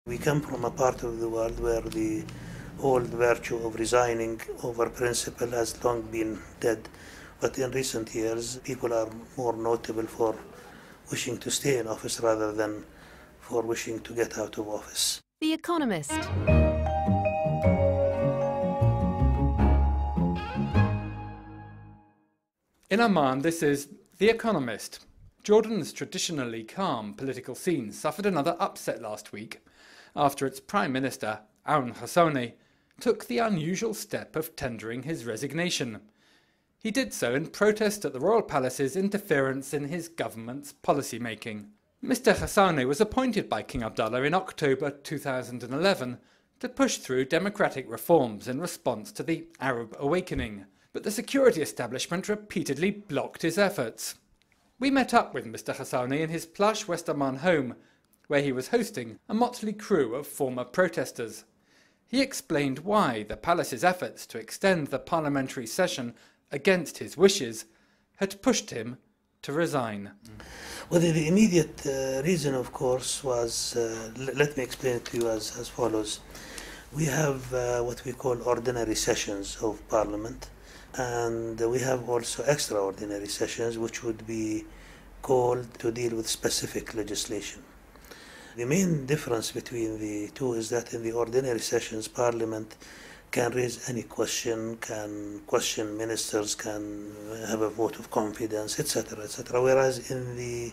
We come from a part of the world where the old virtue of resigning over principle has long been dead. But in recent years, people are more notable for wishing to stay in office rather than for wishing to get out of office. The Economist. In Oman, this is The Economist. Jordan's traditionally calm political scene suffered another upset last week after its Prime Minister, al-Khosraouni, took the unusual step of tendering his resignation. He did so in protest at the royal palace's interference in his government's policy-making. Mr. Khosraouni was appointed by King Abdullah in October 2011 to push through democratic reforms in response to the Arab awakening, but the security establishment repeatedly blocked his efforts. We met up with Mr. Khosraouni in his plush West Oman home, where he was hosting a motley crew of former protesters. He explained why the palace's efforts to extend the parliamentary session against his wishes had pushed him to resign. Well, the immediate reason, of course, was, let me explain it to you as follows. We have what we call ordinary sessions of Parliament, and we have also extraordinary sessions which would be called to deal with specific legislation. The main difference between the two is that in the ordinary sessions, Parliament can raise any question, can question ministers, can have a vote of confidence, etc., etc. Whereas in the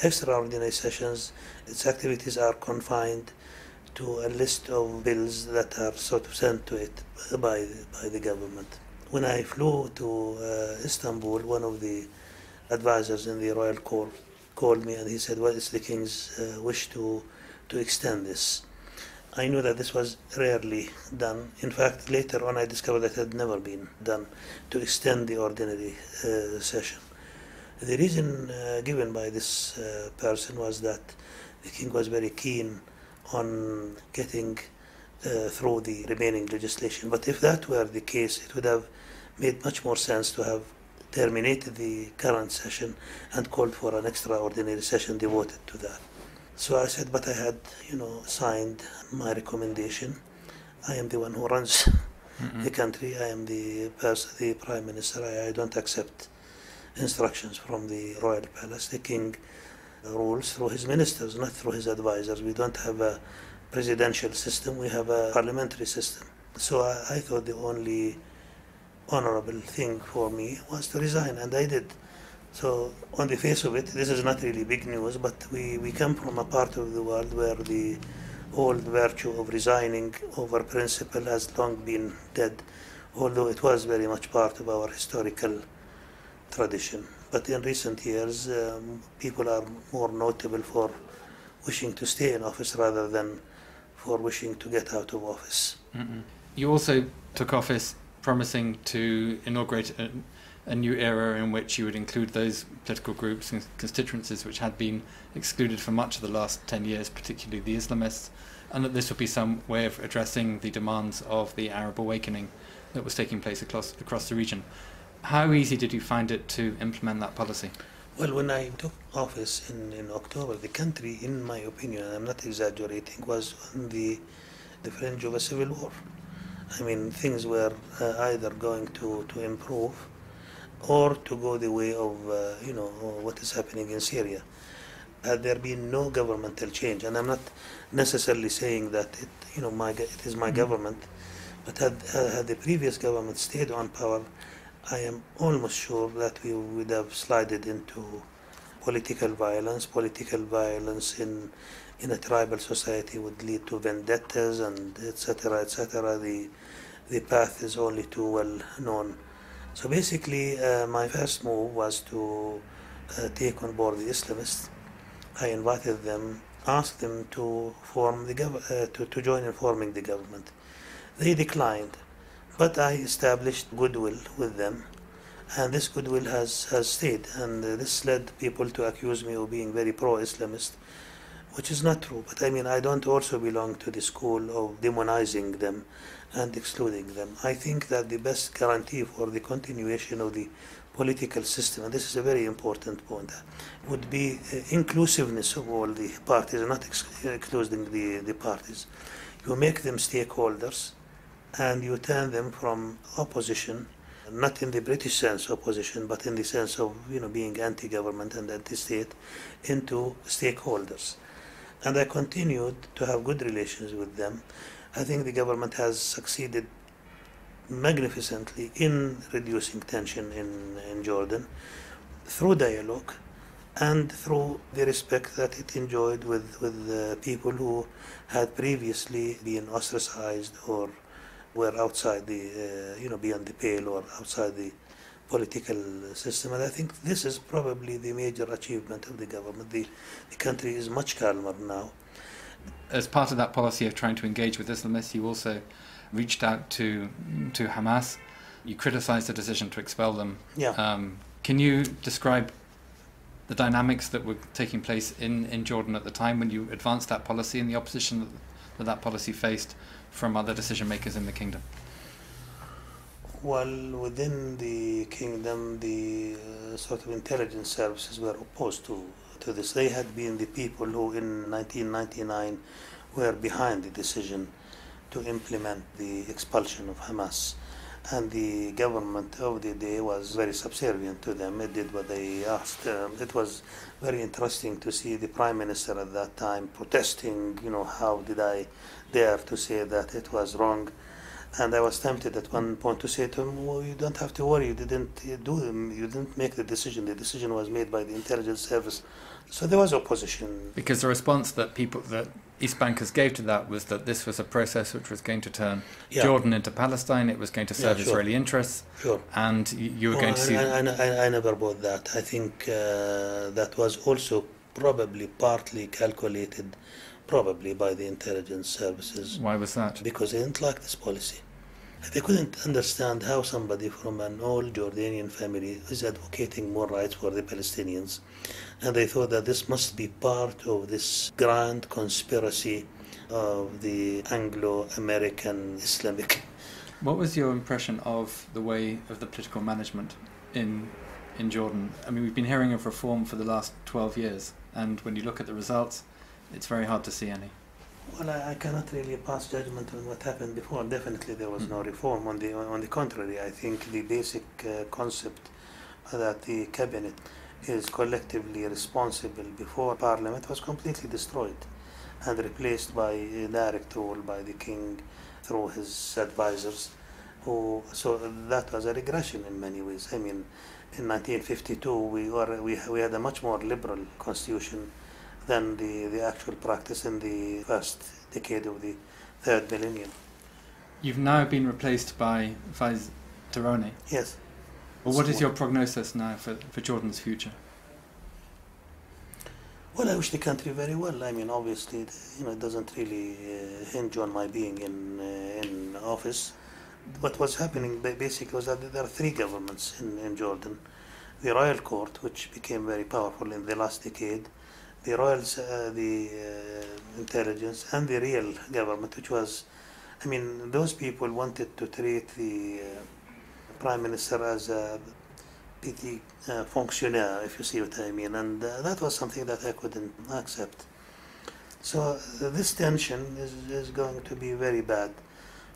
extraordinary sessions, its activities are confined to a list of bills that are sort of sent to it by the government. When I flew to Istanbul, one of the advisors in the royal court called me and he said, well, it's the king's wish to extend this. I knew that this was rarely done. In fact, later on I discovered that it had never been done, to extend the ordinary session. The reason given by this person was that the king was very keen on getting through the remaining legislation. But if that were the case, it would have made much more sense to have terminated the current session and called for an extraordinary session devoted to that. So I said, but I had, signed my recommendation. I am the one who runs the country. I am the Prime Minister. I don't accept instructions from the royal palace. The king rules through his ministers, not through his advisors. We don't have a presidential system. We have a parliamentary system. So I thought the only honorable thing for me was to resign, and I did. So on the face of it, this is not really big news, but we come from a part of the world where the old virtue of resigning over principle has long been dead, although it was very much part of our historical tradition. But in recent years, people are more notable for wishing to stay in office rather than for wishing to get out of office. You also took office promising to inaugurate a new era in which you would include those political groups and constituencies which had been excluded for much of the last 10 years, particularly the Islamists, and that this would be some way of addressing the demands of the Arab awakening that was taking place across the region. How easy did you find it to implement that policy? Well, when I took office in October, the country, in my opinion, and I'm not exaggerating, was on the fringe of a civil war. I mean, things were either going to improve or to go the way of, what is happening in Syria. Had there been no governmental change, and I'm not necessarily saying that it is my government, but had the previous government stayed on power, I am almost sure that we would have slided into political violence. Political violence in a tribal society would lead to vendettas and etc., etc. The path is only too well known. So basically, my first move was to take on board the Islamists. I invited them, asked them to form to join in forming the government. They declined, but I established goodwill with them, and this goodwill has stayed. And this led people to accuse me of being very pro-Islamist, which is not true. But I mean, I don't also belong to the school of demonizing them and excluding them. I think that the best guarantee for the continuation of the political system, and this is a very important point, would be inclusiveness of all the parties, and not excluding the parties. You make them stakeholders, and you turn them from opposition, not in the British sense opposition, but in the sense of being anti-government and anti-state, into stakeholders. And I continued to have good relations with them. I think the government has succeeded magnificently in reducing tension in Jordan through dialogue and through the respect that it enjoyed with people who had previously been ostracized or were outside the, beyond the pale or outside the political system. And I think this is probably the major achievement of the government. The country is much calmer now. As part of that policy of trying to engage with Islamists, you also reached out to Hamas. You criticised the decision to expel them. Yeah. Can you describe the dynamics that were taking place in Jordan at the time when you advanced that policy and the opposition that policy faced from other decision makers in the kingdom? Well, within the kingdom, the sort of intelligence services were opposed to this. They had been the people who in 1999 were behind the decision to implement the expulsion of Hamas. And the government of the day was very subservient to them. It did what they asked. It was very interesting to see the Prime Minister at that time protesting, how did I dare to say that it was wrong. And I was tempted at one point to say to him, well, you don't have to worry, you didn't make the decision. The decision was made by the intelligence service. So there was opposition. Because the response that East Bankers gave to that was that this was a process which was going to turn Jordan into Palestine, it was going to serve Israeli interests, and you were going to see... I never bought that. I think that was also probably partly calculated, probably by the intelligence services. Why was that? Because they didn't like this policy. They couldn't understand how somebody from an old Jordanian family is advocating more rights for the Palestinians. And they thought that this must be part of this grand conspiracy of the Anglo-American Islamic. What was your impression of the way of the political management in Jordan? I mean, we've been hearing of reform for the last 12 years, and when you look at the results, it's very hard to see any. Well, I cannot really pass judgment on what happened before. Definitely there was no reform. On the contrary, I think the basic concept that the cabinet is collectively responsible before Parliament was completely destroyed and replaced by a direct rule by the king through his advisors. So that was a regression in many ways. I mean, in 1952 we had a much more liberal constitution than the actual practice in the first decade of the third millennium. You've now been replaced by Faiz Taroni. Yes. Well, what is your prognosis now for Jordan's future? Well, I wish the country very well. I mean, obviously, it doesn't really hinge on my being in office. What was happening basically was that there are three governments in Jordan. The royal court, which became very powerful in the last decade, the royals, the intelligence, and the real government, which was, I mean, those people wanted to treat the Prime Minister as a petit fonctionnaire, if you see what I mean, and that was something that I couldn't accept. So this tension is going to be very bad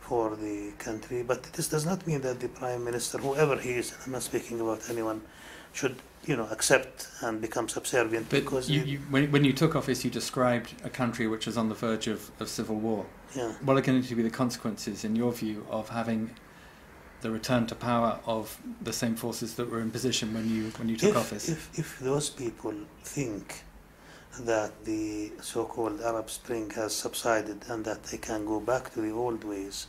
for the country, but this does not mean that the Prime Minister, whoever he is, I'm not speaking about anyone, should accept and become subservient. But because when you took office, you described a country which was on the verge of civil war. Yeah. What are going to be the consequences, in your view, of having the return to power of the same forces that were in position when you took office? If those people think that the so-called Arab Spring has subsided and that they can go back to the old ways,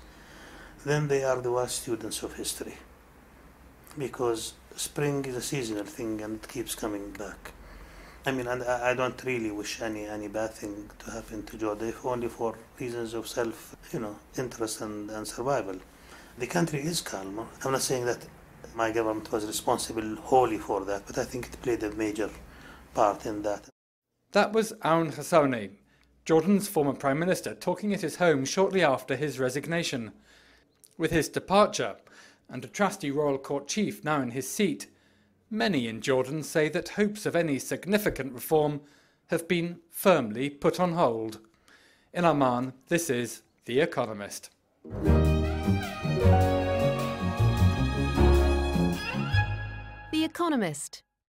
then they are the worst students of history. Because spring is a seasonal thing and it keeps coming back. I mean, and I don't really wish any bad thing to happen to Jordan, if only for reasons of interest and survival. The country is calmer. I'm not saying that my government was responsible wholly for that, but I think it played a major part in that. That was al-Khossaune, Jordan's former Prime Minister, talking at his home shortly after his resignation. With his departure, and a trusty royal court chief now in his seat, Many in Jordan say that hopes of any significant reform have been firmly put on hold. In Amman, this is The Economist. The Economist.